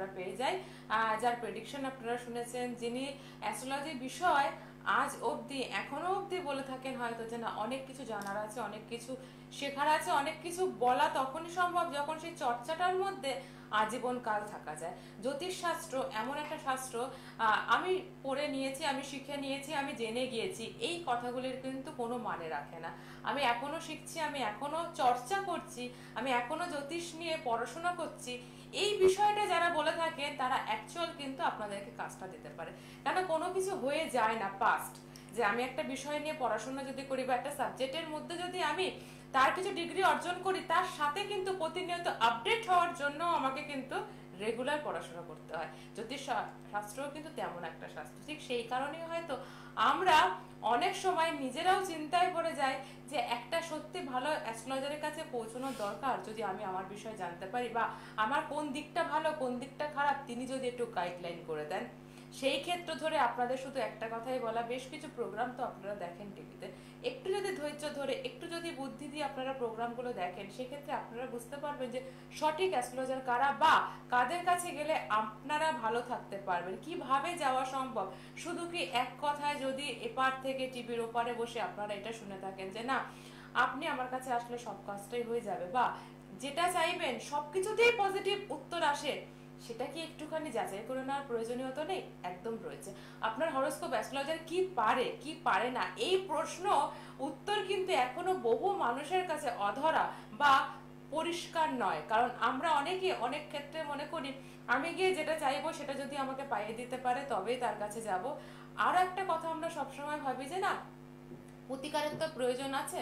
আমরা পেয়ে যাই। যার প্রেডিকশন আপনারা শুনেছেন, যিনি অ্যাস্ট্রোলজি বিষয় আজ অবধি এখনো অবধি বলে থাকেন হয়তো যে না, অনেক কিছু জানার আছে, অনেক কিছু শেখার আছে, অনেক কিছু বলা তখনই সম্ভব যখন সেই চর্চাটার মধ্যে আজীবন কাল থাকা যায়। জ্যোতিষ শাস্ত্র এমন একটা শাস্ত্র, আমি পড়ে নিয়েছি, আমি শিখে নিয়েছি, আমি জেনে গিয়েছি, এই কথাগুলির কিন্তু কোনো মানে রাখে না। আমি এখনো শিখছি, আমি এখনো চর্চা করছি, আমি এখনো জ্যোতিষ নিয়ে পড়াশোনা করছি, এই বিষয়টা যারা বলে থাকে তারা অ্যাকচুয়াল কিন্তু আপনাদেরকে কাজটা দিতে পারে। কেন কোনো কিছু হয়ে যায় না পাস্ট, যে আমি একটা বিষয় নিয়ে পড়াশোনা যদি করি বা একটা সাবজেক্টের মধ্যে যদি আমি তার কিছু ডিগ্রি অর্জন করি, তার সাথে কিন্তু প্রতিনিয়ত আপডেট হওয়ার জন্য আমাকে কিন্তু রেগুলার পড়াশোনা করতে হয়। জ্যোতিষ শাস্ত্রও কিন্তু তেমন একটা শাস্ত্র। ঠিক সেই কারণেই হয়তো আমরা অনেক সময় নিজেরাও চিন্তায় পড়ে যাই যে একটা সত্যি ভালো অ্যাস্ট্রোলজারের কাছে পৌঁছানোর দরকার, যদি আমি আমার বিষয়ে জানতে পারি বা আমার কোন দিকটা ভালো কোন দিকটা খারাপ তিনি যদি একটু গাইডলাইন করে দেন। সেই ক্ষেত্র ধরে আপনাদের শুধু একটা কথাই বলা, বেশ কিছু প্রোগ্রাম তো আপনারা দেখেন টিভিতে, একটু যদি ধৈর্য ধরে একটু যদি বুদ্ধি দিয়ে আপনারা প্রোগ্রামগুলো দেখেন, সেক্ষেত্রে আপনারা বুঝতে পারবেন যে সঠিক অ্যাস্ট্রোলজার কারা বা কাদের কাছে গেলে আপনারা ভালো থাকতে পারবেন, কিভাবে যাওয়া সম্ভব। শুধু কি এক কথায় যদি এপার থেকে টিভির ওপারে বসে আপনারা এটা শুনে থাকেন যে না, আপনি আমার কাছে আসলে সব কাজটাই হয়ে যাবে বা যেটা চাইবেন সবকিছুতেই পজিটিভ উত্তর আসে, সেটা কি একটুখানি যাচাই করে নেওয়ার প্রয়োজনীয়তা নেই? একদম রয়েছে। আপনার হরোস্কোপ অ্যাস্ট্রোলজার কি পারে কি পারে না, এই প্রশ্ন উত্তর কিন্তু এখনো বহু মানুষের কাছে অধরা বা পরিষ্কার নয়। কারণ আমরা অনেকে অনেক ক্ষেত্রে মনে করি আমি গিয়ে যেটা চাইবো সেটা যদি আমাকে পাইয়ে দিতে পারে তবেই তার কাছে যাব। আর একটা কথা আমরা সবসময় ভাবি যে না, প্রতিকারের তো প্রয়োজন আছে,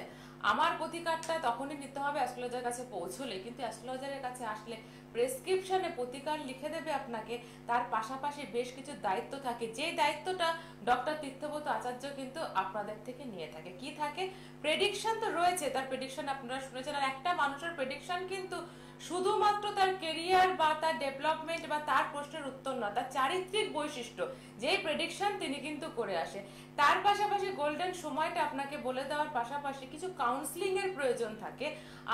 আমার প্রতিকারটা তখনই নিতে হবে অ্যাস্ট্রোলজারের কাছে পৌঁছলে। কিন্তু অ্যাস্ট্রোলজারের কাছে আসলে প্রেসক্রিপশনে প্রতিকার লিখে দেবে আপনাকে, তার পাশাপাশি বেশ কিছু দায়িত্ব থাকে, যে দায়িত্বটা ডক্টর তীর্থব্রত আচার্য কিন্তু আপনাদের থেকে নিয়ে থাকে। কি থাকে? প্রেডিকশন তো রয়েছে, তার প্রেডিকশন আপনারা শুনেছেন। আর একটা মানুষের প্রেডিকশন কিন্তু শুধুমাত্র তার কেরিয়ার বা তার ডেভেলপমেন্ট বা তার প্রশ্নের উত্তর না, তার চারিত্রিক বৈশিষ্ট্য যে প্রেডিকশন তিনি কিন্তু করে আসে। তার পাশাপাশি গোল্ডেন সময়টা আপনাকে বলে দেওয়ার পাশাপাশি কিছু কাউন্সিলিং এর প্রয়োজন থাকে,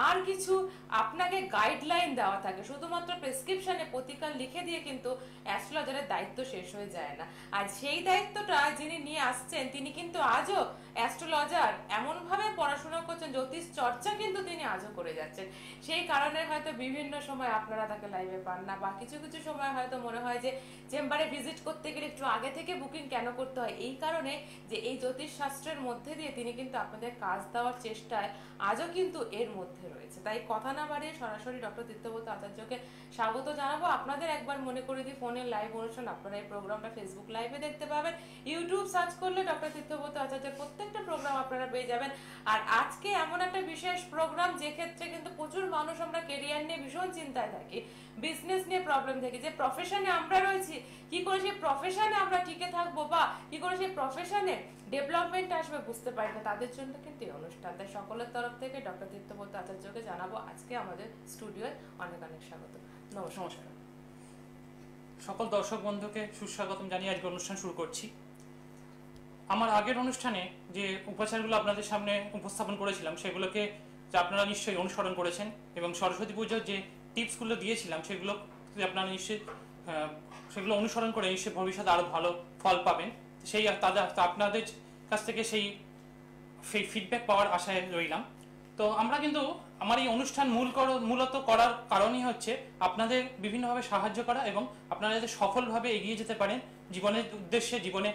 আর কিছু আপনাকে গাইডলাইন দেওয়া থাকে। শুধুমাত্র প্রেসক্রিপশনে প্রতিকার লিখে দিয়ে কিন্তু অ্যাস্ট্রোলজারের দায়িত্ব শেষ হয়ে যায় না। আর সেই দায়িত্বটা যিনি নিয়ে আসছেন তিনি কিন্তু আজও অ্যাস্ট্রোলজার এমন ভাবে পড়াশোনা করছেন, জ্যোতিষ চর্চা কিন্তু তিনি আজও করে যাচ্ছেন। সেই কারণে হয়তো বিভিন্ন সময় আপনারা তাকে লাইভে পান না, বা কিছু কিছু সময় হয়তো মনে হয় যে চেম্বারে ভিজিট করতে গেলে একটু আগে থেকে বুকিং কেন করতে হয়, এই কারণে যে এই জ্যোতিষ শাস্ত্রের মধ্যে দিয়ে তিনি কিন্তু আপনাদের কাজ দেওয়ার চেষ্টায় আজও কিন্তু এর মধ্যে রয়েছে। তাই কথা না বাড়িয়ে সরাসরি ডক্টর তীর্থব্রত আচার্যকে স্বাগত জানাবো। আপনাদের একবার মনে করে দিই, ফোনের লাইভ অনুষ্ঠান আপনারা এই প্রোগ্রামটা ফেসবুক লাইভে দেখতে পাবেন, ইউটিউব সার্চ করলে ডক্টর তীর্থব্রত আচার্যের প্রত্যেকটা প্রোগ্রাম আপনারা পেয়ে যাবেন। আর আজকে এমন একটা বিশেষ প্রোগ্রাম যে ক্ষেত্রে কিন্তু প্রচুর মানুষ আমরা কেরিয়ার নিয়ে ভীষণ চিন্তায় থাকি, বিজনেস নিয়ে প্রবলেম থাকি, যে প্রফেশনে আমরা রয়েছি কি করে সেই প্রফেশনে আমরা টিকে থাকবো বা কি করে সেই প্রফেশনে ডেভেলপমেন্ট আসবে বুঝতে পারি না, তাদের জন্য কিন্তু এই অনুষ্ঠান। তাই সকলের তরফ থেকে ডক্টর তীর্থব্রত আচার্যকে জানাবো আজকে আমাদের স্টুডিওয় অনেক অনেক স্বাগত। নমস্কার। সকল দর্শক বন্ধুকে সুস্বাগতম জানিয়ে আজকে অনুষ্ঠান শুরু করছি। আমার আগের অনুষ্ঠানে যে উপাচারগুলো আপনাদের সামনে উপস্থাপন করেছিলাম সেগুলোকে আপনারা নিশ্চয়ই অনুসরণ করেছেন, এবং সরস্বতী পুজোর যে টিপসগুলো দিয়েছিলাম সেগুলো আপনারা নিশ্চয়ই সেগুলো অনুসরণ করে নিশ্চয়ই ভবিষ্যতে আরও ভালো ফল পাবেন। সেই আপনাদের কাছ থেকে সেই ফিডব্যাক পাওয়ার আশায় রইলাম। তো আমরা কিন্তু আমার এই অনুষ্ঠান মূলত করার কারণই হচ্ছে আপনাদের বিভিন্নভাবে সাহায্য করা এবং আপনারা যাতে সফলভাবে এগিয়ে যেতে পারেন জীবনের উদ্দেশ্যে, জীবনে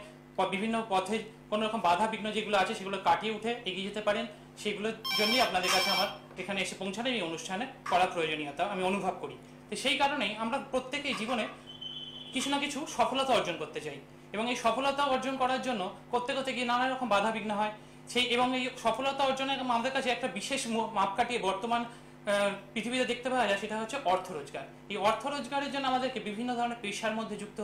বিভিন্ন পথে কোনো রকম বাধা বিঘ্ন যেগুলো আছে সেগুলো কাটিয়ে উঠে এগিয়ে যেতে পারেন, সেগুলোর জন্যই আপনাদের কাছে আমার এখানে এসে পৌঁছানোর এই অনুষ্ঠানে করার প্রয়োজনীয়তা আমি অনুভব করি। তো সেই কারণেই আমরা প্রত্যেকেই জীবনে কিছু না কিছু সফলতা অর্জন করতে চাই, এবং এই সফলতা অর্জন করার জন্য করতে করতে গিয়ে নানা রকম বাধা বিঘ্ন হয়। এবং এই সফলতা অর্জনের আমাদের কাছে একটা বিশেষ মাপকাঠি বর্তমান পৃথিবীতে দেখতে পাওয়া যায়, সেটা হচ্ছে অর্থ রোজগার। এই অর্থ রোজগারের জন্য আমাদেরকে বিভিন্ন ধরনের পেশার মধ্যে যুক্ত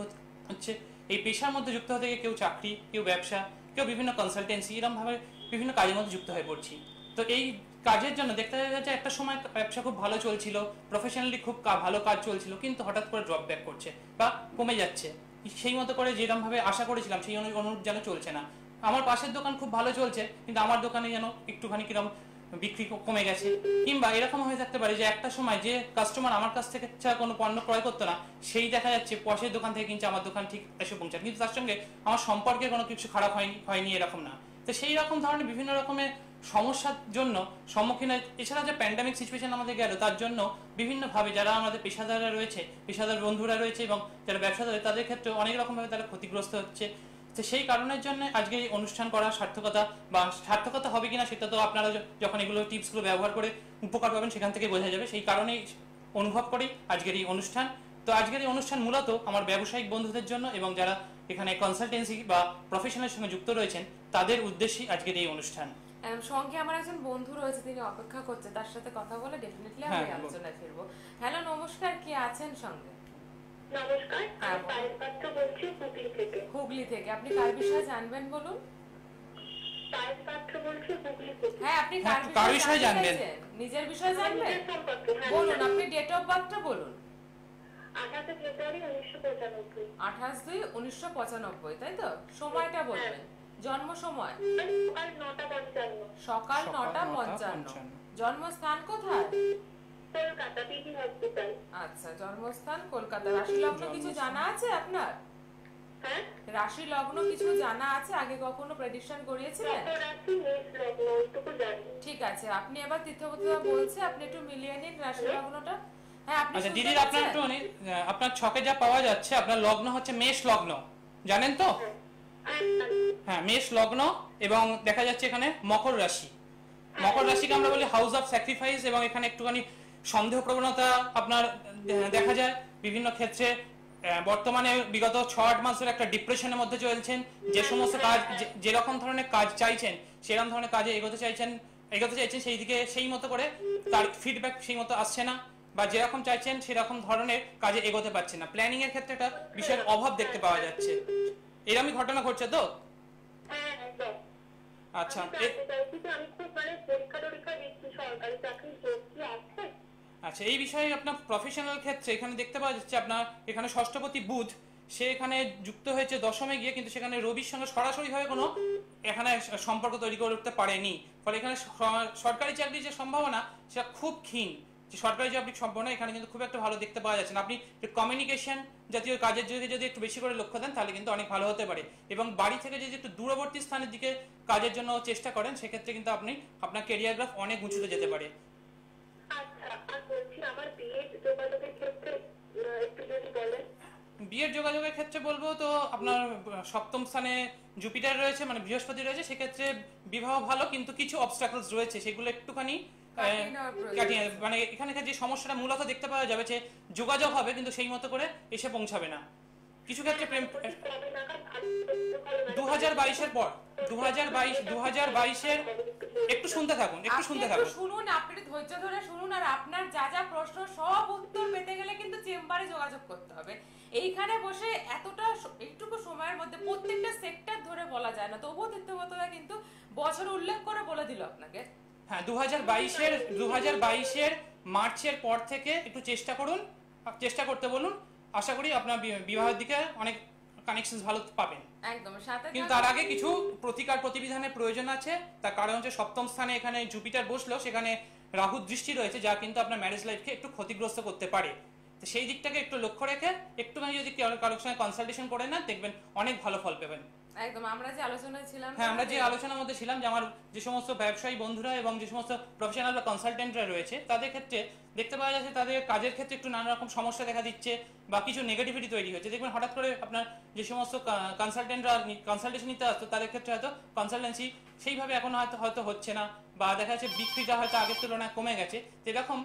হচ্ছে। এই পেশার মধ্যে যুক্ত হতে গিয়ে কেউ চাকরি, কেউ ব্যবসা, কেউ বিভিন্ন কনসালটেন্সি, এরকমভাবে বিভিন্ন কাজের মধ্যে যুক্ত হয়ে পড়ছি। তো এই কাজের জন্য দেখতে যাচ্ছে একটা সময় ব্যবসা খুব ভালো চলছিল, প্রফেশনালি খুব ভালো কাজ চলছিল, কিন্তু হঠাৎ করে ড্রপ ব্যাক করছে বা কমে যাচ্ছে। সেই মতো করে যেরকমভাবে আশা করেছিলাম সেই অনুরূপ যেন চলছে না। আমার পাশের দোকান খুব ভালো চলছে, কিন্তু আমার দোকানে যেন একটুখানি কিরকম বিক্রি কমে গেছে, কিংবা এরকম হয়ে থাকতে পারে যে একটা সময় যে কাস্টমার আমার কাছ থেকে ছাড়া কোনো পণ্য ক্রয় করতো না, সেই দেখা যাচ্ছে পাশের দোকান থেকে কিনছে, আমার দোকান ঠিক এসে পৌঁছায়, কিন্তু তার সঙ্গে আমার সম্পর্কে কোনো কিছু খারাপ হয়নি এরকম না। তো সেই রকম ধরনের বিভিন্ন রকমের সমস্যার জন্য সম্মুখীন হয়। এছাড়া যে প্যান্ডামিক সিচুয়েশন আমাদের গেল, তার জন্য বিভিন্নভাবে যারা আমাদের পেশাদাররা রয়েছে, পেশাদার বন্ধুরা রয়েছে এবং যারা ব্যবসাদার, তাদের ক্ষেত্রে অনেক রকমভাবে তারা ক্ষতিগ্রস্ত হচ্ছে। তো সেই কারণের জন্য আজকে এই অনুষ্ঠান করার সার্থকতা, বা সার্থকতা হবে কিনা সেটা তো আপনারা যখন এগুলো টিপসগুলো ব্যবহার করে উপকার পাবেন সেখান থেকে বোঝা যাবে। সেই কারণেই অনুভব করি আজকের এই অনুষ্ঠান। তো আজকের এই অনুষ্ঠান মূলত আমার ব্যবসায়িক বন্ধুদের জন্য এবং যারা এখানে কনসালটেন্সি বা প্রফেশনের সঙ্গে যুক্ত রয়েছেন তাদের উদ্দেশ্যেই আজকের এই অনুষ্ঠান। সঙ্গে আমার একজন বন্ধু রয়েছে, তিনি অপেক্ষা করছে, তার সাথে কথা বলে ডেফিনেটলি আমি আলোচনায় ফিরবো। হ্যালো, নমস্কার, কে আছেন সঙ্গে? নমস্কার, আমি পায়েল পাত্র বলছি হুগলি থেকে। হুগলি থেকে আপনি কার বিষয়ে জানবেন বলুন? পায়েল পাত্র বলছি হুগলি থেকে। হ্যাঁ, আপনি কার বিষয়ে জানবেন? নিজের বিষয়ে জানবেন? হ্যাঁ, বলুন, আপনি ডেট অফ বার্থটা বলুন। 28 ফেব্রুয়ারি 1995। 28/2/1995, তাই তো? সময়টা বলবেন, জন্ম সময়? সকাল 9:55। সকাল 9:55। জন্মস্থান কোথায়? Kolkata PG hospital. আচ্ছা, জন্মস্থান কলকাতা। রাশি লগ্ন কিছু জানা আছে আপনার? হ্যাঁ, রাশি লগ্ন কিছু জানা আছে? আগে কখনো প্রেডিকশন করিয়েছিলেন? রাশি মেষ লগ্ন, ওইটুকু জানি। ঠিক আছে, আপনি এবার তীর্থবতী বলছে, আপনি একটু মিলিয়ে নিন রাশি লগ্নটা। হ্যাঁ, আপনি আচ্ছা শুনতে দিদি, আপনার পাচ্ছেন? একটু আপনার ছকে যা পাওয়া যাচ্ছে, আপনার লগ্ন হচ্ছে মেষ লগ্ন, জানেন তো? হ্যাঁ, মেষ লগ্ন, এবং দেখা যাচ্ছে এখানে মকর রাশি। মকর রাশিকে আমরা বলি হাউস অফ স্যাক্রিফাইস, এবং এখানে একটুখানি সন্দেহ প্রবণতা আপনার দেখা যায় বিভিন্ন ক্ষেত্রে। বর্তমানে বিগত 6-8 মাস ধরে একটা ডিপ্রেশনের মধ্যে চলছেন। যে সমস্ত কাজ, যেরকম ধরনের কাজ চাইছেন, সেরকম ধরনের কাজে এগোতে চাইছেন সেই দিকে সেই মতো করে তার ফিডব্যাক সেই মতো আসছে না, বা যেরকম চাইছেন সেরকম ধরনের কাজে এগোতে পারছেন না। প্ল্যানিং এর ক্ষেত্রে একটা বিশেষ অভাব দেখতে পাওয়া যাচ্ছে। এরকমই ঘটনা ঘটছে তো? হ্যাঁ, একদম। আচ্ছা, আমি খুব পরীক্ষা দিচ্ছি, সরকারি চাকরির যোগ কি আছে? আচ্ছা, এই বিষয়ে আপনার প্রফেশনাল ক্ষেত্রে এখানে দেখতে পাওয়া যাচ্ছে আপনার এখানে ষষ্ঠপতি বুধ, সে এখানে যুক্ত হয়েছে দশমে গিয়ে, কিন্তু সেখানে রবির সঙ্গে সরাসরি ভাবে কোনো এখানে সম্পর্ক তৈরি করতে পারেনি। ফলে এখানে সরকারি চাকরির যে সম্ভাবনা সেটা খুব ক্ষীণ। যে সরকারি চাকরির সম্ভাবনা এখানে কিন্তু খুব একটা ভালো দেখতে পাওয়া যাচ্ছে না। আপনি কমিউনিকেশন জাতীয় কাজের দিকে যদি একটু বেশি করে লক্ষ্য দেন তাহলে কিন্তু অনেক ভালো হতে পারে, এবং বাড়ি থেকে যদি একটু দূরবর্তী স্থানের দিকে কাজের জন্য চেষ্টা করেন সেক্ষেত্রে কিন্তু আপনি আপনার কেরিয়ার গ্রাফ অনেক উঁচুতে যেতে পারে। আচ্ছা, আর বলছি আমার বিয়ের যোগাযোগের ক্ষেত্রে একটু যদি বলেন। বিয়ের যোগাযোগের ক্ষেত্রে বলবো তো আপনার সপ্তম স্থানে জুপিটার রয়েছে, মানে বৃহস্পতি রয়েছে, সেক্ষেত্রে বিবাহ ভালো, কিন্তু কিছু অবস্ট্রাকলস রয়েছে, সেগুলো একটুখানি কাটিয়ে, মানে এখানে যে সমস্যাটা মূলত দেখতে পাওয়া যাবে যে যোগাযোগ হবে কিন্তু সেই মতো করে এসে পৌঁছাবে না। কিছু ক্ষেত্রে 2022-এর পর 2022-এর একটু শুনতে থাকুন, শুনুন, আপনি ধৈর্য ধরে শুনুন, আর আপনার যা যা প্রশ্ন সব উত্তর পেতে গেলে কিন্তু চেম্বারে যোগাযোগ করতে হবে। এইখানে বসে এতটা একটুকু সময়ের মধ্যে প্রত্যেকটা সেক্টর ধরে বলা যায় না, তবুও তীর্থবতরা কিন্তু বছর উল্লেখ করে বলে দিল আপনাকে। হ্যাঁ, 2022-এর মার্চের পর থেকে একটু চেষ্টা করতে বলুন। আশা করি আপনার বিবাহের দিকে অনেক কানেকশন ভালো পাবেন। একদম, সাথে কিন্তু তার আগে কিছু প্রতিবিধানের প্রয়োজন আছে। তার কারণ হচ্ছে সপ্তম স্থানে এখানে জুপিটার বসলো, সেখানে রাহুর দৃষ্টি রয়েছে, যা কিন্তু আপনার ম্যারেজ লাইফকে একটু ক্ষতিগ্রস্ত করতে পারে। তো সেই দিকটাকে একটু লক্ষ্য রেখে একটুখানি যদি কারোর সঙ্গে কনসালটেশন করে নেন, দেখবেন অনেক ভালো ফল পাবেন। একদম, আমরা যে আলোচনায় ছিলাম, হ্যাঁ, আমরা যে আলোচনার মধ্যে ছিলাম যে আমার যে সমস্ত ব্যবসায়ী বন্ধুরা এবং যে সমস্ত প্রফেশনাল বা কনসালটেন্টরা রয়েছে, তাদের ক্ষেত্রে দেখতে পাওয়া যাচ্ছে তাদের কাজের ক্ষেত্রে একটু নানা রকম সমস্যা দেখা দিচ্ছে বা কিছু নেগেটিভিটি তৈরি হচ্ছে। দেখবেন হঠাৎ করে আপনার যে সমস্ত কনসালটেন্টরা কনসালটেশন নিতে আসতো, তাদের ক্ষেত্রে হয়তো কনসালটেন্সি সেইভাবে এখন হয়তো হচ্ছে না, বা দেখা যাচ্ছে বিক্রিটা হয়তো আগের তুলনায় কমে গেছে। তো এরকম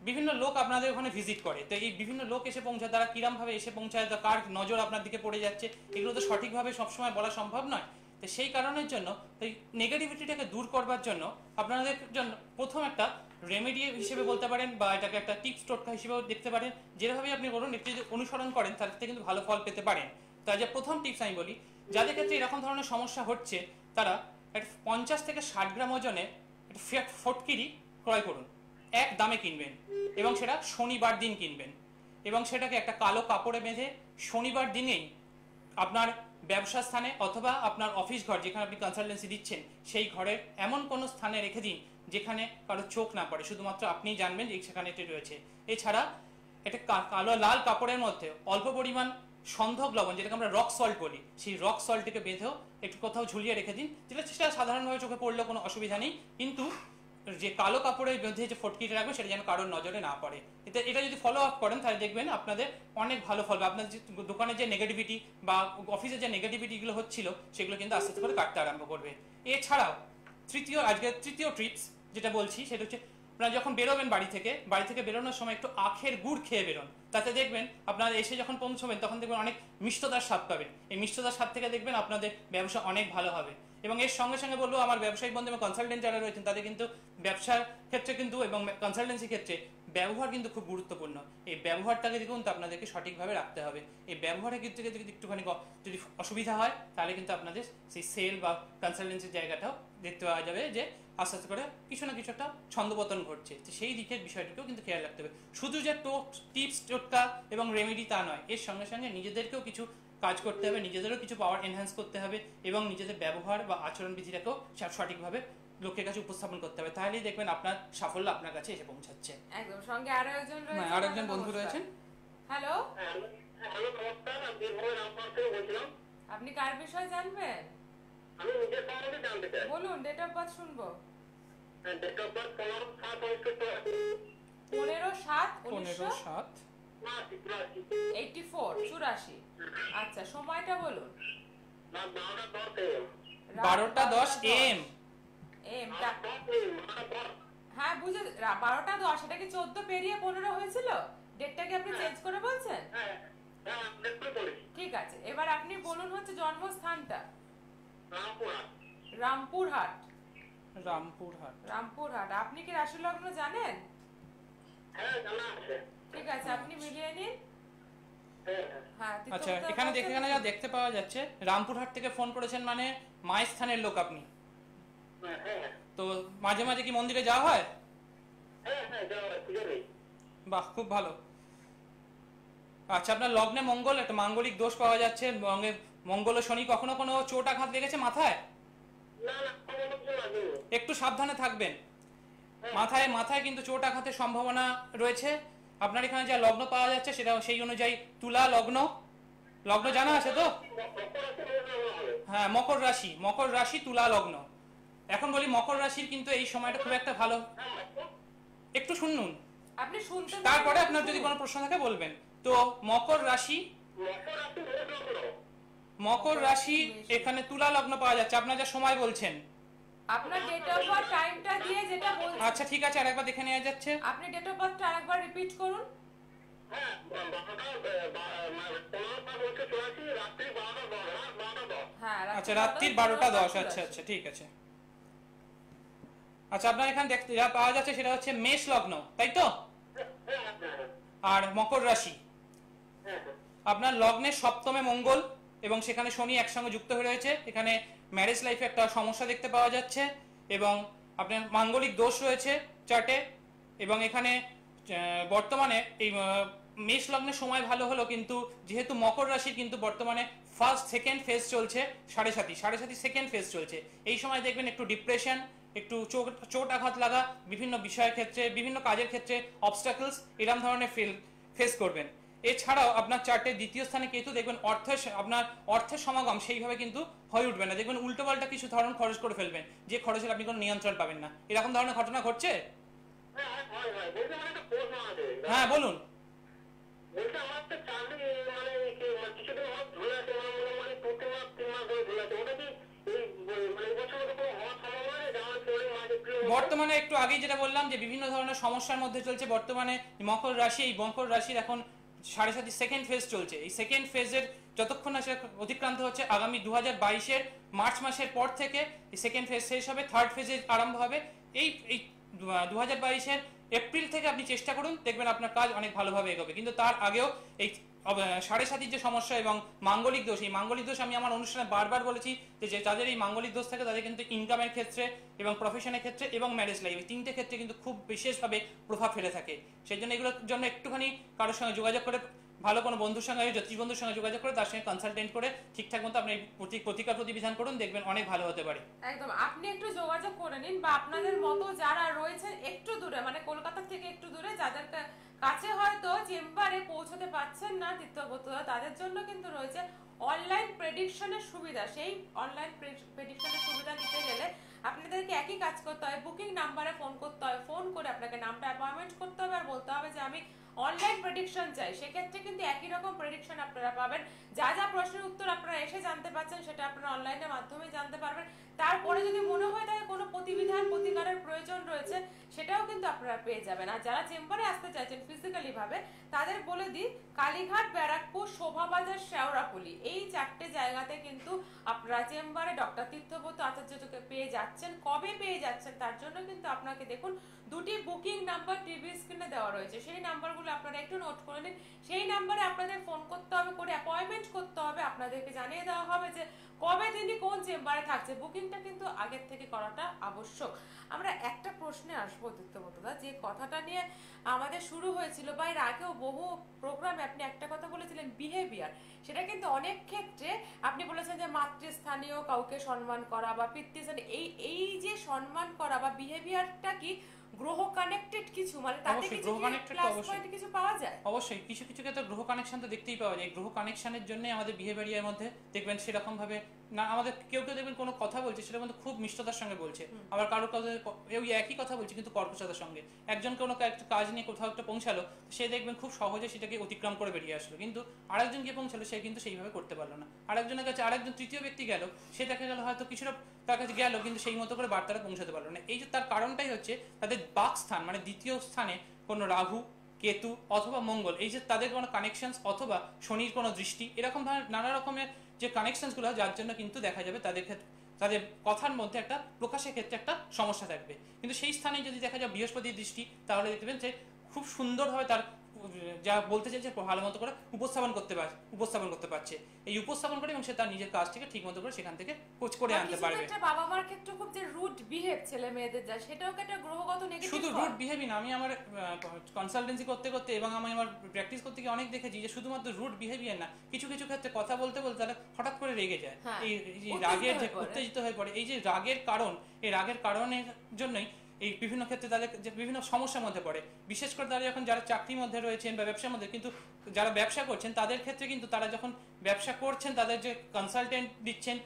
বিভিন্ন লোক আপনাদের ওখানে ভিজিট করে। তো এই বিভিন্ন লোক এসে পৌঁছায়, তারা কিরম ভাবে এসে পৌঁছায়, কার নজর আপনার দিকে পড়ে যাচ্ছে, এগুলো তো সঠিকভাবে সবসময় বলা সম্ভব নয়। তো সেই কারণের জন্য এই নেগেটিভিটিটাকে দূর করবার জন্য আপনাদের জন্য প্রথম একটা রেমেডি হিসেবে বলতে পারেন, বা এটাকে একটা টিপস টোটকা হিসেবেও দেখতে পারেন। যেভাবে আপনি করুন, একটু যদি অনুসরণ করেন তার থেকে কিন্তু ভালো ফল পেতে পারেন। তাই যে প্রথম টিপস আমি বলি, যাদের ক্ষেত্রে এরকম ধরনের সমস্যা হচ্ছে তারা একটা 50 থেকে 60 গ্রাম ওজনে একটা ফটকিরি ক্রয় করুন, এক দামে কিনবেন, এবং সেটা শনিবার দিন কিনবেন, এবং সেটাকে একটা কালো কাপড়ে বেঁধে শনিবার দিনেই আপনার ব্যবসা স্থানে অথবা আপনার অফিস ঘর যেখানে আপনি কনসালটেন্সি দিচ্ছেন সেই ঘরের এমন কোনো স্থানে রেখে দিন যেখানে কারো চোখ না পড়ে, শুধুমাত্র আপনিই জানবেন যে সেখানে এটি রয়েছে। এছাড়া এটা কালো লাল কাপড়ের মধ্যে অল্প পরিমাণ সন্ধক লবণ, যেটাকে আমরা রক সল্ট বলি, সেই রক সল্টকে বেঁধেও একটু কোথাও ঝুলিয়ে রেখে দিন, সেটা সাধারণভাবে চোখে পড়লেও কোনো অসুবিধা নেই, কিন্তু যে কালো কাপড়ের মধ্যে যে ফটকিটা রাখবে সেটা যেন কারোর নজরে না পড়ে। এটা যদি ফলো আপ করেন তাহলে দেখবেন আপনাদের অনেক ভালো ফল হবে। আপনার যে দোকানে যে নেগেটিভিটি বা অফিসে যে নেগেটিভিটিগুলো হচ্ছিল সেগুলো কিন্তু আস্তে আস্তে করে কাটতে আরম্ভ করবে। এছাড়াও আজকের তৃতীয় টিপস যেটা বলছি সেটা হচ্ছে, আপনারা যখন বেরোবেন বাড়ি থেকে বেরোনোর সময় একটু আখের গুড় খেয়ে বেরোন। তাতে দেখবেন আপনারা এসে যখন পৌঁছবেন তখন দেখবেন অনেক মিষ্টতার স্বাদ পাবেন। এই মিষ্টতার স্বাদ থেকে দেখবেন আপনাদের ব্যবসা অনেক ভালো হবে। এবং এর সঙ্গে সঙ্গে বলবো, আমার ব্যবসায়িক বন্ধু এবং কনসালটেন্ট যারা রয়েছেন তাদের কিন্তু ব্যবসার ক্ষেত্রে কিন্তু এবং কনসালটেন্সি ক্ষেত্রে ব্যবহার কিন্তু খুব গুরুত্বপূর্ণ। এই ব্যবহারটাকে কিন্তু আপনাদেরকে সঠিকভাবে রাখতে হবে। এই ব্যবহারের ক্ষেত্রে যদি একটুখানি যদি অসুবিধা হয় তাহলে কিন্তু আপনাদের সেই সেল বা কনসালটেন্সির জায়গাটাও দেখতে পাওয়া যাবে যে আস্তে আস্তে করে কিছু না কিছু একটা ছন্দপতন ঘটছে। তো সেই দিকের বিষয়টিকেও কিন্তু খেয়াল রাখতে হবে। শুধু যে টিপস টোটকা এবং রেমেডি তা নয়, এর সঙ্গে সঙ্গে নিজেদেরকেও কিছু কাজ করতে হবে, নিজেদেরও কিছু পাওয়ার এনহ্যান্স করতে হবে এবং নিজেদের ব্যবহার বা আচরণবিধিটাকেও সঠিকভাবে লোকের কাছে উপস্থাপন করতে হবে। তাহলেই দেখবেন আপনার সাফল্য আপনার কাছে এসে পৌঁছাচ্ছে। একদম। সঙ্গে আরো একজন রয়েছে, আরো একজন বন্ধু রয়েছেন। হ্যালো, হ্যালো নমস্কার, আমি রামপুর থেকে বলছিলাম। আপনি কার বিষয়ে জানবেন? আমি নিজের সম্বন্ধে জানতে চাই। বলুন, ডেট অফ বার্থ শুনবো। Date of birth 15/7/1984। আচ্ছা, সময়টা বলুন। 12:10 AM। হ্যাঁ, বুঝে 12:10। এটা কি 14 পেরিয়ে 15 হয়েছিল? ডেটটা কি আপনি চেঞ্জ করে বলছেন? ঠিক আছে, এবার আপনি বলুন হচ্ছে জন্মস্থানটা। রামপুরহাট। রামপুরহাট। আপনি কি রাশি লগ্ন জানেন? ঠিক আছে, আপনি মিলিয়ে নিন। হ্যাঁ, আচ্ছা, এখানে যা দেখতে পাওয়া যাচ্ছে, রামপুরহাট থেকে ফোন করেছেন মানে মায়ের স্থানের লোক আপনি। তো মাঝে মাঝে কি মন্দিরে যাওয়া হয়? বাহ, খুব ভালো। আচ্ছা, আপনার লগ্নে মঙ্গল, একটা মাঙ্গলিক দোষ পাওয়া যাচ্ছে। মঙ্গল ও শনি, কখনো কোনো চোট আঘাত লেগেছে মাথায়? একটু সাবধানে থাকবেন। মাথায় কিন্তু চোট আঘাতের সম্ভাবনা রয়েছে। আপনার এখানে যা লগ্ন পাওয়া যাচ্ছে সেটা সেই অনুযায়ী তুলা লগ্ন জানা আছে তো? হ্যাঁ, মকর রাশি তুলা লগ্ন। এখন বলি, মকর রাশির কিন্তু এই সময়টা খুব একটা ভালো। একটু শুনুন, আপনি শুনতে, তারপরে আপনার যদি কোনো প্রশ্ন থাকে বলবেন। তো মকর রাশি এখানে তুলা লগ্ন পাওয়া যাচ্ছে। আপনার যা সময় বলছেন, আপনার ডেট অফ বার্থ টাইমটা দিয়ে যেটা বলছেন। আচ্ছা, ঠিক আছে, আরেকবার দেখে নেওয়া যাচ্ছে। আপনি ডেট অফ বার্থটা আরেকবার রিপিট করুন। হ্যাঁ, আচ্ছা, রাত্রির 12:10। আচ্ছা, ঠিক আছে। আচ্ছা, আপনার এখানে দেখতে যা পাওয়া যাচ্ছে সেটা হচ্ছে মেষ লগ্ন, তাই তো? আর মকর রাশি। আপনার লগ্নের সপ্তমে মঙ্গল এবং সেখানে শনি একসঙ্গে যুক্ত হয়ে রয়েছে। এখানে ম্যারেজ লাইফে একটা সমস্যা দেখতে পাওয়া যাচ্ছে এবং আপনার মাঙ্গলিক দোষ রয়েছে চার্টে। এবং এখানে বর্তমানে এই মেষ লগ্নের সময় ভালো হলো, কিন্তু যেহেতু মকর রাশির কিন্তু বর্তমানে সেকেন্ড ফেজ চলছে, সাড়ে সাথী সেকেন্ড ফেজ চলছে। এই সময় দেখবেন একটু ডিপ্রেশন, একটু চোট আঘাত লাগা, বিভিন্ন বিষয়ের ক্ষেত্রে, বিভিন্ন কাজের ক্ষেত্রে অবস্টাকলস এরকম ধরনের ফেস করবেন। এছাড়াও আপনার চার্টের দ্বিতীয় স্থানে কেতু, দেখবেন অর্থের সমাগম সেইভাবে কিন্তু হয়ে উঠবে না। দেখবেন উল্টোপাল্টা কিছু ধরনের খরচ করে ফেলবেন, যে খরচের আপনি কোনো নিয়ন্ত্রণ পাবেন না। এরকম ধরনের ঘটনা ঘটছে? হ্যাঁ, বলুন। বর্তমানে একটু আগেই যেটা বললাম যে বিভিন্ন ধরনের সমস্যার মধ্যে চলছে বর্তমানে মকর রাশি। এই মকর রাশির এখন সাড়ে সাথী সেকেন্ড ফেজ চলছে। এই সেকেন্ড ফেজের যতক্ষণ না সে অতিক্রান্ত হচ্ছে, আগামী 2022-এর মার্চ মাসের পর থেকে এই সেকেন্ড ফেজ শেষ হবে, থার্ড ফেজে আরম্ভ হবে। এই 2022-এর এপ্রিল থেকে আপনি চেষ্টা করুন, দেখবেন আপনার কাজ অনেক ভালোভাবে এগোবে। কিন্তু তার আগেও এই সাড়ে সাতির যে সমস্যা এবং মাঙ্গলিক দোষ, এই মাঙ্গলিক দোষ আমি আমার অনুষ্ঠানে বারবার বলেছি যে যাদের এই মাঙ্গলিক দোষ থাকে তাদের কিন্তু ইনকামের ক্ষেত্রে এবং প্রফেশনের ক্ষেত্রে এবং ম্যারেজ লাইফ, এই তিনটে ক্ষেত্রে কিন্তু খুব বিশেষভাবে প্রভাব ফেলে থাকে। সেই জন্য এগুলোর জন্য একটুখানি কারোর সঙ্গে যোগাযোগ করে ভালো কোনো বন্ধুর সঙ্গে, জ্যোতিষ বন্ধুর সঙ্গে যোগাযোগ করে তার সঙ্গে কনসালটেন্ট করে ঠিকঠাক মতো আপনি প্রতিকার প্রতিবিধান করুন, দেখবেন অনেক ভালো হতে পারে। একদম, আপনি একটু যোগাযোগ করে নিন, বা আপনাদের মতো যারা রয়েছেন একটু দূরে, মানে কলকাতা থেকে একটু দূরে, যাদের কাছে হয়তো চেম্বারে পৌঁছতে পারছেন না তীর্থব্রতরা, তাদের জন্য কিন্তু রয়েছে অনলাইন প্রেডিকশনের সুবিধা। সেই অনলাইন প্রেডিকশনের সুবিধা নিতে গেলে আপনাদেরকে একই কাজ করতে হয়, বুকিং নাম্বারে ফোন করতে হয়, ফোন করে আপনাকে নামটা অ্যাপয়েন্টমেন্ট করতে হবে আর বলতে হবে যে আমি অনলাইন প্রেডিকশন চাই। সেক্ষেত্রে কিন্তু একই রকম প্রেডিকশন আপনারা পাবেন। যা যা প্রশ্নের উত্তর আপনারা এসে জানতে পারছেন সেটা আপনারা অনলাইনের মাধ্যমে জানতে পারবেন। তারপরে যদি মনে হয় তাহলে কোনো প্রতিবিধান প্রতিকারের প্রয়োজন রয়েছে, সেটাও কিন্তু আপনারা পেয়ে যাবেন। আর যারা চেম্বারে আসতে চাইছেন ফিজিক্যালি ভাবে, তাদের বলে দিই কালীঘাট, ব্যারাকপুর, শোভাবাজার, শেওড়াফুলি, এই 4টে জায়গাতে কিন্তু আপনারা চেম্বারে ডক্টর তীর্থব্রত আচার্যকে পেয়ে যাচ্ছেন। কবে পেয়ে যাচ্ছেন তার জন্য কিন্তু আপনাকে দেখুন দুটি বুকিং নাম্বার টিভি স্ক্রিনে দেওয়া রয়েছে, সেই নাম্বারগুলো আপনারা একটু নোট করে নিন। সেই নাম্বারে আপনাদের ফোন করতে হবে, করে অ্যাপয়েন্টমেন্ট করতে হবে, আপনাদেরকে জানিয়ে দেওয়া হবে যে কবে তিনি কোন চেম্বারে থাকছে। বুকিংটা কিন্তু আগের থেকে করাটা আবশ্যক। আমরা একটা প্রশ্নে আসবো তীর্থব্রতদা, যে কথাটা নিয়ে আমাদের শুরু হয়েছিল, বা এর আগেও বহু প্রোগ্রামে আপনি একটা কথা বলেছিলেন বিহেভিয়ার। সেটা কিন্তু অনেক ক্ষেত্রে আপনি বলেছেন যে মাতৃস্থানীয় কাউকে সম্মান করা বা পিতৃস্থানীয়, এই যে সম্মান করা বা বিহেভিয়ারটা কি গ্রহ কানেক্টেড কিছু, মানে তাতে কিছু প্লাস পয়েন্ট কিছু পাওয়া যায়? অবশ্যই কিছু কিছু ক্ষেত্রে গ্রহ কানেকশন তো দেখতেই পাওয়া যায়। গ্রহ কানেকশনের জন্য আমাদের বিহেভিয়ারের মধ্যে দেখবেন সেরকম ভাবে না, আমাদের কেউ কেউ দেখবেন কোনো কথা বলছে সেটা কিন্তু খুব মিষ্টতার সঙ্গে বলছে, আবার কারোর কাছে ওই একই কথা বলছে কিন্তু কর্কশতার সঙ্গে। একজন কোনো একটা কাজ নিয়ে কোথাও একটা পৌঁছালো, সে দেখবেন খুব সহজে সেটাকে অতিক্রম করে বেরিয়ে আসলো, কিন্তু আরেকজন গিয়ে পৌঁছালো সে কিন্তু সেইভাবে করতে পারলো না। আরেকজনের কাছে আরেকজন তৃতীয় ব্যক্তি গেল, সে দেখা গেল হয়তো কিছুটা তার কাছে গেল কিন্তু সেই মতো করে বার্তাটা পৌঁছাতে পারলো না। এই যে তার কারণটাই হচ্ছে তাদের বাক স্থান, মানে দ্বিতীয় স্থানে কোনো রাহু, কেতু অথবা মঙ্গল, এই যে তাদের কোনো কানেকশনস অথবা শনির কোনো দৃষ্টি, এরকম ধরনের নানা রকমের যে কানেকশনসগুলো, যার জন্য কিন্তু দেখা যাবে তাদের ক্ষেত্রে তাদের কথার মধ্যে একটা প্রকাশের ক্ষেত্রে একটা সমস্যা থাকবে। কিন্তু সেই স্থানে যদি দেখা যায় বৃহস্পতির দৃষ্টি, তাহলে দেখবেন যে খুব সুন্দরভাবে তার যা বলতে চাইছে ভালো মতো করে উপস্থাপন করতে পারছে। এই উপস্থাপন করে এবং সে তার নিজের কাজটাকে ঠিক মতো করে সেখান থেকে কোচ করে আনতে পারবে। বাবা মার ক্ষেত্রে খুব যে রুট বিহেভ ছেলে মেয়েদের যায়, সেটাও একটা গ্রহগত নেগেটিভ। শুধু রুট বিহেভই না, আমি আমার কনসালটেন্সি করতে করতে এবং আমি আমার প্র্যাকটিস করতে গিয়ে অনেক দেখেছি যে শুধুমাত্র রুট বিহেভিয়ার না, কিছু কিছু ক্ষেত্রে কথা বলতে বলতে তারা হঠাৎ করে রেগে যায়, এই রাগের যে উত্তেজিত হয়ে পড়ে। এই যে রাগের কারণ, এই রাগের কারণের জন্যই এই বিভিন্ন ক্ষেত্রে তাদের যে বিভিন্ন সমস্যার মধ্যে পড়ে। বিশেষ করে তারা যখন যারা চাকরির মধ্যে রয়েছেন বা ব্যবসার মধ্যে, কিন্তু যারা ব্যবসা করছেন তাদের ক্ষেত্রে কিন্তু তারা যখন ব্যবসা করছেন, তাদের যে কনসালটেন্ট দিচ্ছেন,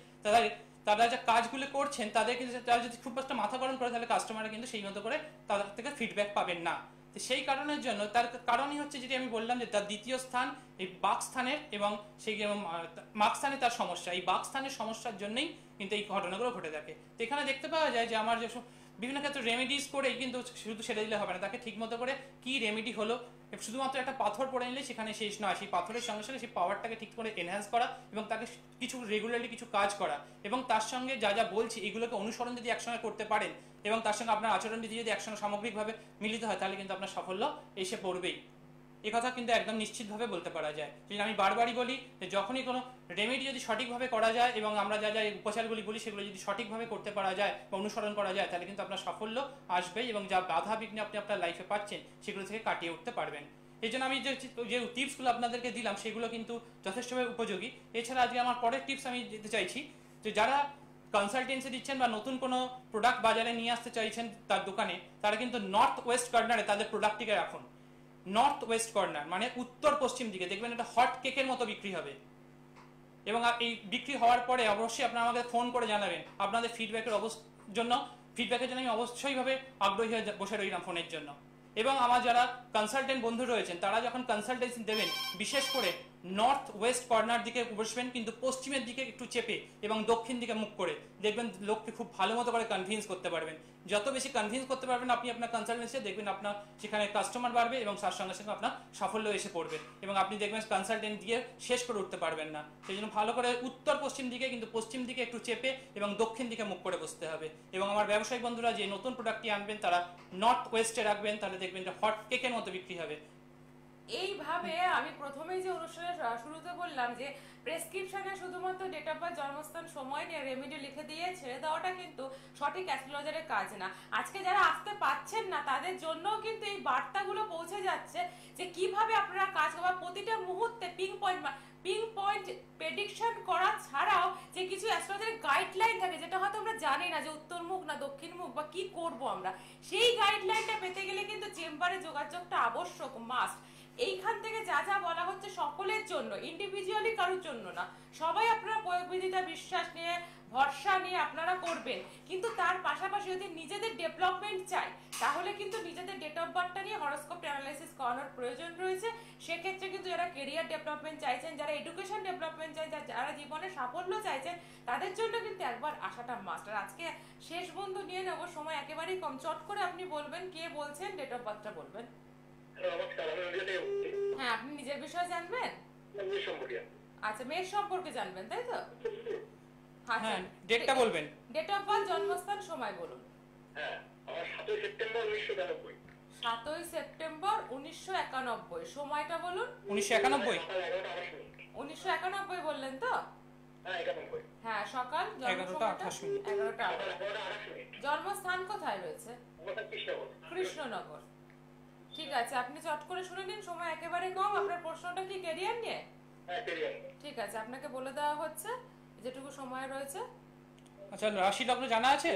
তারা যে কাজগুলো করছেন, তাদের কিন্তু তারা যদি খুব একটা মাথা গরম করে, তাহলে কাস্টমাররা কিন্তু সেই মতো করে তাদের থেকে ফিডব্যাক পাবেন না। তো সেই কারণের জন্য তার কারণই হচ্ছে যেটি আমি বললাম যে তার দ্বিতীয় স্থান এই বাক স্থানের এবং সেই মাক স্থানে তার সমস্যা, এই বাক স্থানের সমস্যার জন্যই কিন্তু এই ঘটনাগুলো ঘটে থাকে। তো এখানে দেখতে পাওয়া যায় যে আমার যে বিভিন্ন ক্ষেত্রে রেমেডিস করেই কিন্তু শুধু সেরে দিলে হবে না, তাকে ঠিক মতো করে কি রেমেডি হলো, শুধুমাত্র একটা পাথর পড়ে নিলে সেখানে শেষ নয়, সেই পাথরের সঙ্গে সঙ্গে সেই পাওয়ারটাকে ঠিক করে এনহ্যান্স করা এবং তাকে কিছু রেগুলারলি কিছু কাজ করা, এবং তার সঙ্গে যা যা বলছি এগুলোকে অনুসরণ যদি একসঙ্গে করতে পারেন এবং তার সঙ্গে আপনার আচরণ বিধি যদি একসঙ্গে সামগ্রিকভাবে মিলিত হয়, তাহলে কিন্তু আপনার সাফল্য এসে পড়বেই। এ কথা কিন্তু একদম নিশ্চিতভাবে বলতে পারা যায়। যদি আমি বারবারই বলি যে যখনই কোনো রেমেডি যদি সঠিকভাবে করা যায় এবং আমরা যা যা উপচারগুলি বলি সেগুলো যদি সঠিকভাবে করতে পারা যায় বা অনুসরণ করা যায়, তাহলে কিন্তু আপনার সাফল্য আসবেই এবং যা বাধা বিঘ্ন আপনি আপনার লাইফে পাচ্ছেন সেগুলো থেকে কাটিয়ে উঠতে পারবেন। এই জন্য আমি যে টিপসগুলো আপনাদেরকে দিলাম সেগুলো কিন্তু যথেষ্টভাবে উপযোগী। এছাড়া আজকে আমার পরের টিপস আমি দিতে চাইছি যে যারা কনসালটেন্সি দিচ্ছেন বা নতুন কোনো প্রোডাক্ট বাজারে নিয়ে আসতে চাইছেন তার দোকানে, তারা কিন্তু নর্থ ওয়েস্ট কর্নারে তাদের প্রোডাক্টটিকে রাখুন। নর্থ ওয়েস্ট কর্নার মানে উত্তর পশ্চিম দিকে, দেখবেন এটা হট কেকের মতো বিক্রি হবে। এবং এই বিক্রি হওয়ার পরে অবশ্যই আপনারা আমাকে ফোন করে জানাবেন আপনাদের ফিডব্যাকের জন্য আমি অবশ্যইভাবে আগ্রহী হয়ে বসে রইলাম ফোনের জন্য। এবং আমার যারা কনসালটেন্ট বন্ধু রয়েছেন তারা যখন কনসালটেন্সি দেবেন, বিশেষ করে নর্থ ওয়েস্ট কর্নার দিকে বসবেন, কিন্তু পশ্চিমের দিকে একটু চেপে এবং দক্ষিণ দিকে মুখ করে, দেখবেন লোককে খুব ভালো মতো করে কনভিন্স করতে পারবেন। যত বেশি কনভিন্স করতে পারবেন আপনি আপনার কনসালটেন্সি, দেখবেন আপনার সেখানে কাস্টমার বাড়বে এবং তার সঙ্গে সঙ্গে আপনার সাফল্য এসে পড়বে এবং আপনি দেখবেন কনসালটেন্ট দিয়ে শেষ করে উঠতে পারবেন না। সেই জন্য ভালো করে উত্তর পশ্চিম দিকে, কিন্তু পশ্চিম দিকে একটু চেপে এবং দক্ষিণ দিকে মুখ করে বসতে হবে। এবং আমার ব্যবসায়িক বন্ধুরা যে নতুন প্রোডাক্টটি আনবেন তারা নর্থ ওয়েস্টে রাখবেন, তাহলে দেখবেন যে হট কেকের মতো বিক্রি হবে। এইভাবে আমি প্রথমেই যে অনুষ্ঠানের শুরুতে বললাম যে প্রেসক্রিপশনে শুধুমাত্র ডেট অফ বার্থ, জন্মস্থান, সময় নিয়ে রেমেডি লিখে দিয়ে ছেড়ে দেওয়াটা কিন্তু সঠিক অ্যাস্ট্রোলজারের কাজ না। আজকে যারা আসতে পাচ্ছেন না তাদের জন্যও কিন্তু এই বার্তাগুলো পৌঁছে যাচ্ছে যে কিভাবে আপনারা কাজ করবেন প্রতিটা মুহূর্তে পিং পয়েন্ট প্রেডিকশন করা ছাড়াও যে কিছু অ্যাস্ট্রোলজারের গাইডলাইন থাকে যেটা হয়তো আমরা জানি না যে উত্তর মুখ না দক্ষিণ মুখ বা কি করব আমরা, সেই গাইডলাইনটা পেতে গেলে কিন্তু চেম্বারে যোগাযোগটা আবশ্যক, মাস্ট। এইখান থেকে যা যা বলা হচ্ছে সকলের জন্য, ইন্ডিভিজুয়ালি কারোর জন্য না। সবাই আপনারা প্রয়োগবিধিতা বিশ্বাস নিয়ে ভরসা নিয়ে আপনারা করবেন, কিন্তু তার পাশাপাশি যদি নিজেদের ডেভেলপমেন্ট চাই তাহলে কিন্তু নিজেদের ডেট অফ বার্থটা নিয়ে হরোস্কোপ অ্যানালাইসিস করানোর প্রয়োজন রয়েছে। সেক্ষেত্রে কিন্তু যারা কেরিয়ার ডেভেলপমেন্ট চাইছেন, যারা এডুকেশন ডেভেলপমেন্ট চাইছেন, যারা জীবনে সাফল্য চাইছেন তাদের জন্য কিন্তু একবার আসাটা মাস্ট। আর আজকে শেষ বন্ধু নিয়ে নেব, সময় একেবারেই কম। চট করে আপনি বলবেন কে বলছেন, ডেট অফ বার্থটা বলবেন। হ্যাঁ, আপনি নিজের বিষয়ে জানবেন? আচ্ছা, মেয়ের সম্পর্কে জানবেন তাই তো? হ্যাঁ, ডেটটা বলবেন। ডেট অফ বার্থ, জন্মস্থান, সময় বলুন। হ্যাঁ, আমার 7 সেপ্টেম্বর 1991। 7 সেপ্টেম্বর 1991। সময়টা বলুন। 1991? 1991 বললেন তো? হ্যাঁ, 91। হ্যাঁ, সকাল 11টা 28। জন্মস্থান কোথায় রয়েছে? কৃষ্ণনগর। ঠিক আছে, আপনি চট করে শুনে নিন, সময় একেবারে কম। আপনার প্রশ্নটা কি ক্যারিয়ার নিয়ে? হ্যাঁ, ক্যারিয়ার। ঠিক আছে, আপনাকে বলে দেওয়া হচ্ছে যেটুকু সময় রয়েছে। আচ্ছা, রাশি লগ্ন জানা আছে?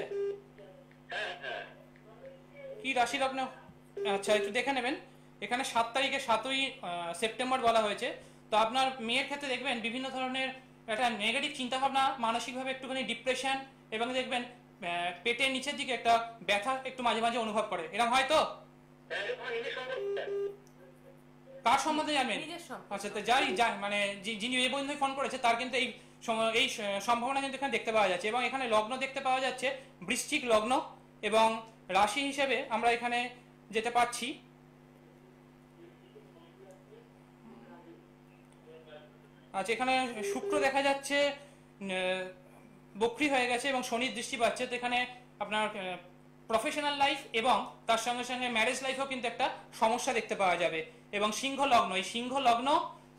হ্যাঁ হ্যাঁ। কি রাশি লগ্ন? আচ্ছা, একটু দেখে নেবেন। এখানে 7 তারিখে 7ই সেপ্টেম্বর বলা হয়েছে। তো আপনার মেয়ের ক্ষেত্রে দেখবেন বিভিন্ন ধরনের একটা নেগেটিভ চিন্তাভাবনা, মানসিকভাবে একটুখানি ডিপ্রেশন, এবং দেখবেন পেটের নিচের দিকে একটা ব্যথা একটু মাঝে মাঝে অনুভব করে। এরকম হয় তো? কার সম্বন্ধে জানবেন? আচ্ছা, তো মানে যিনি এই বন্ধু ফোন করেছে তার কিন্তু এই সম্ভাবনা কিন্তু এখানে দেখতে পাওয়া যাচ্ছে। এবং এখানে লগ্ন দেখতে পাওয়া যাচ্ছে বৃশ্চিক লগ্ন, এবং রাশি হিসেবে আমরা এখানে যেতে পাচ্ছি আচ্ছা, এখানে শুক্র দেখা যাচ্ছে বক্রী হয়ে গেছে এবং শনির দৃষ্টি পাচ্ছে। তো এখানে আপনার প্রফেশনাল লাইফ এবং তার সঙ্গে সঙ্গে ম্যারেজ লাইফেও কিন্তু একটা সমস্যা দেখতে পাওয়া যাবে। এবং সিংহ লগ্ন, এই সিংহ লগ্ন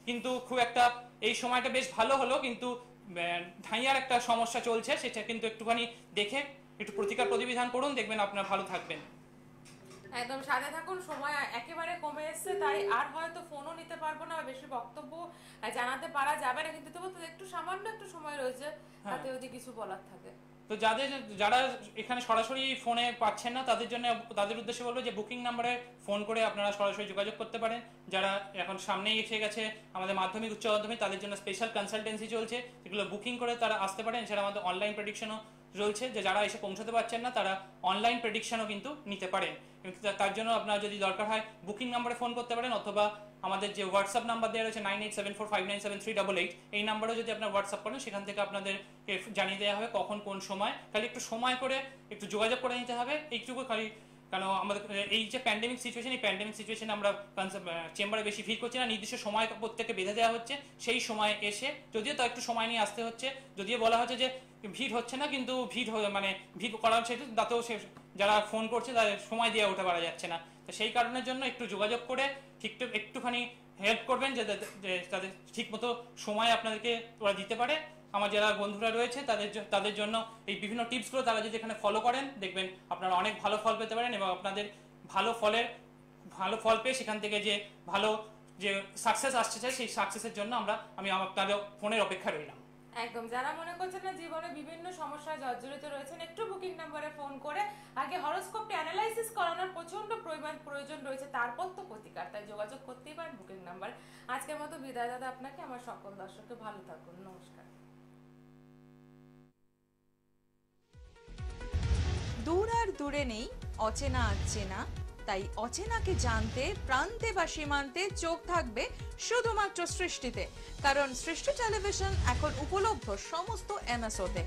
কিন্তু খুব একটা এই সময়টা বেশ ভালো হলো, কিন্তু ধাইয়ার একটা সমস্যা চলছে, সেটা কিন্তু একটুখানি দেখে একটু প্রতিকার প্রতিবিধান করুন, দেখবেন আপনার ভালো থাকবেন। একদম সাথে থাকুন, সময় একেবারে কমে এসছে, তাই আর হয়তো ফোনও নিতে পারবো না, বেশি বক্তব্য জানাতে পারা যাবে না, কিন্তু তবু তো একটু সামান্য একটু সময় রয়েছে, তাতে যদি কিছু বলার থাকে। তো যারা এখানে সরাসরি ফোনে পাচ্ছেন না তাদের উদ্দেশ্যে বলবো যে বুকিং নাম্বারে ফোন করে আপনারা সরাসরি যোগাযোগ করতে পারেন। যারা এখন সামনেই এসে গেছে আমাদের মাধ্যমিক উচ্চ মাধ্যমিক, তাদের জন্য স্পেশাল কনসালটেন্সি চলছে, যেগুলো বুকিং করে তারা আসতে পারেন। এছাড়া আমাদের অনলাইন প্রেডিকশনও চলছে, যে যারা এসে পৌঁছতে পারছেন না তারা অনলাইন প্রেডিকশনও কিন্তু নিতে পারেন। তার জন্য আপনারা যদি দরকার হয় বুকিং নাম্বারে ফোন করতে পারেন, অথবা আমাদের যে হোয়াটসঅ্যাপ নাম্বার দেওয়া রয়েছে 9874597388, এই নাম্বারেও যদি আপনারা হোয়াটসঅ্যাপ করেন সেখান থেকে আপনাদেরকে জানিয়ে দেওয়া হবে কখন কোন সময়। খালি একটু সময় করে একটু যোগাযোগ করে নিতে হবে এইটুকু খালি, কারণ আমাদের এই যে প্যান্ডেমিক সিচুয়েশন, এই প্যান্ডেমিক সিচুয়েশনে আমরা চেম্বারে বেশি ভিড় করছি না, নির্দিষ্ট সময় প্রত্যেককে বেঁধে দেওয়া হচ্ছে, সেই সময় এসে যদিও তো একটু সময় নিয়ে আসতে হচ্ছে, যদিও বলা হচ্ছে যে ভিড় হচ্ছে না, কিন্তু ভিড় করার সেটা তাতেও যারা ফোন করছে তাদের সময় দিয়ে উঠে পারা যাচ্ছে না। তো সেই কারণের জন্য একটু যোগাযোগ করে একটুখানি হেল্প করবেন, যে তাদের ঠিক মতো সময় আপনাদেরকে ওরা দিতে পারে। আমার যারা বন্ধুরা রয়েছে তাদের জন্য এই বিভিন্ন টিপসগুলো তারা যদি এখানে ফলো করেন, দেখবেন আপনারা অনেক ভালো ফল পেতে পারেন, এবং আপনাদের ভালো ফল পেয়ে সেখান থেকে যে ভালো যে সাকসেস আসছে চাই, সেই সাকসেসের জন্য আমি আপনাদের ফোনের অপেক্ষা রইলাম। একদম, যারা মনে করছেন না জীবনে বিভিন্ন সমস্যায় জর্জরিত রয়েছেন, একটু বুকিং নাম্বারে ফোন করে আগে হরোস্কোপটি অ্যানালাইসিস করানোর প্রচন্ড প্রয়োজন রয়েছে, তারপর তো প্রতিকার, তাই যোগাযোগ করতেই পারেন বুকিং নাম্বার। আজকের মতো বিদায় দাদা আপনাকে, আমার সকল দর্শককে ভালো থাকুন, নমস্কার। দূর আর দূরে নেই অচেনা চেনা, তাই অচেনাকে জানতে প্রান্তে বা সীমান্তে চোখ থাকবে শুধুমাত্র সৃষ্টিতে, কারণ সৃষ্টি টেলিভিশন এখন উপলব্ধ সমস্ত এমএসওতে।